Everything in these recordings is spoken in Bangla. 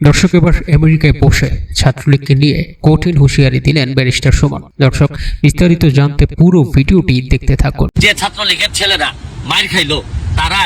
দর্শক এবার আমেরিকায় বসে ছাত্রলীগকে নিয়ে কঠিন হুঁশিয়ারি দিলেন ব্যারিস্টার সুমন। দর্শক বিস্তারিত জানতে পুরো ভিডিওটি দেখতে থাকুন। যে ছাত্রলীগের ছেলেরা মার খাইলো তারা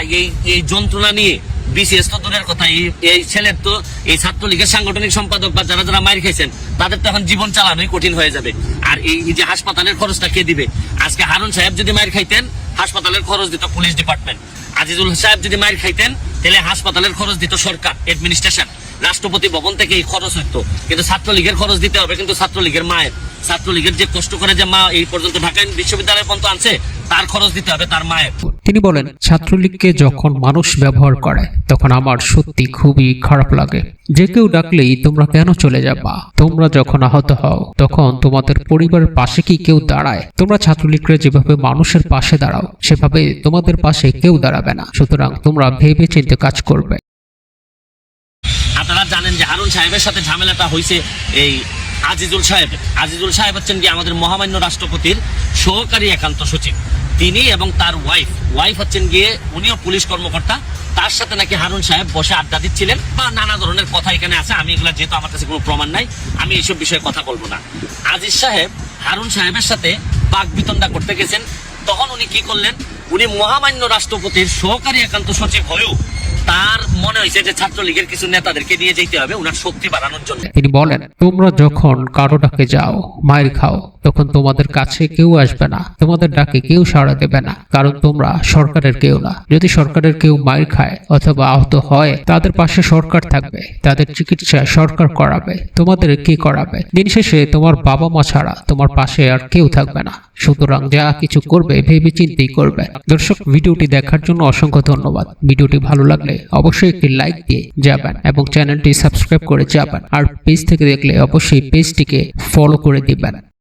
এই যন্ত্রণা নিয়ে বিসিএস তো দূরের কথা, এই ছেলের তো এই ছাত্রলীগের সাংগঠনিক সম্পাদক বা যারা যারা মার খাইছেন তাদের তো এখন জীবন চালানোই কঠিন হয়ে যাবে। আর এই যে হাসপাতালের খরচটা কে দিবে? আজকে হারুন সাহেব যদি মার খাইতেন হাসপাতালের খরচ দিত পুলিশ ডিপার্টমেন্ট, আজিজুল সাহেব যদি মার খাইতেন তাহলে হাসপাতালের খরচ দিত সরকার, অ্যাডমিনিস্ট্রেশন, রাষ্ট্রপতি ভবন থেকে এই খরচ হইতো। কিন্তু ছাত্রলীগের খরচ দিতে হবে কিন্তু ছাত্রলীগের মায়ের, ছাত্রলীগের যে কষ্ট করে যে মা এই পর্যন্ত ঢাকা বিশ্ববিদ্যালয় পর্যন্ত আনছে তার খরচ দিতে হবে তার মায়ের। তিনি বলেন, ছাত্রলীগকে যখন মানুষ ব্যবহার করে তখন আমার সত্যি খুবই খারাপ লাগে। যে কেউ ডাকলেই তোমরা কেন চলে যাবা? তোমরা যখন আহত হও তখন তোমাদের পরিবারের পাশে কি কেউ দাঁড়ায়? তোমরা ছাত্রলীগরা যেভাবে মানুষের পাশে দাঁড়াও সেভাবে তোমাদের পাশে কেউ দাঁড়াবে না। সুতরাং তোমরা ভেবে চিন্তে কাজ করবে। আপনারা জানেন যে হারুন সাহেবের সাথে ঝামেলাটা হয়েছে এই আজিজুল সাহেব হচ্ছেন কি আমাদের মহামান্য রাষ্ট্রপতির সহকারী একান্ত সচিব। তিনি এবং তার ওয়াইফ হচ্ছেন গিয়ে উনিও পুলিশ কর্মকর্তা। তার সাথে নাকি হারুন সাহেব বসে আড্ডা দিচ্ছিলেন বা নানা ধরনের কথা এখানে আছে। আমি এগুলা যেহেতু আমার কাছে কোনো প্রমাণ নাই আমি এইসব বিষয়ে কথা বলবো না। আজিজ সাহেব হারুন সাহেবের সাথে বাকবিতণ্ডা করতে গেছেন, তখন উনি কি করলেন? উনি মহামান্য রাষ্ট্রপতির সহকারী একান্ত সচিব হয়েও তার মনে হয়েছে যে ছাত্রলীগের কিছু নেতাদেরকে নিয়ে যেতে হবে ওনার শক্তি বাড়ানোর জন্য। তিনি বলেন, তোমরা যখন কারো ডাকে যাও মায়ের খাও তখন তোমাদের কাছে কেউ আসবে না, তোমাদের ডাকে কেউ সাড়া দেবে না, কারণ তোমরা সরকারের কেউ না। যদি সরকারের কেউ মায়ের খায় অথবা আহত হয় তাদের পাশে সরকার থাকবে, তাদের চিকিৎসা সরকার করাবে, তোমাদের কে করাবে? দিন শেষে তোমার বাবা মা ছাড়া তোমার পাশে আর কেউ থাকবে না। সুতরাং যা কিছু করবে ভেবে চিন্তেই করবে। দর্শক, ভিডিওটি দেখার জন্য অসংখ্য ধন্যবাদ। ভিডিওটি ভালো লাগলে অবশ্যই একটি লাইক দিয়ে যাবেন এবং চ্যানেলটি সাবস্ক্রাইব করে যাবেন। আর পেজ থেকে দেখলে অবশ্যই পেজটিকে ফলো করে দিবেন।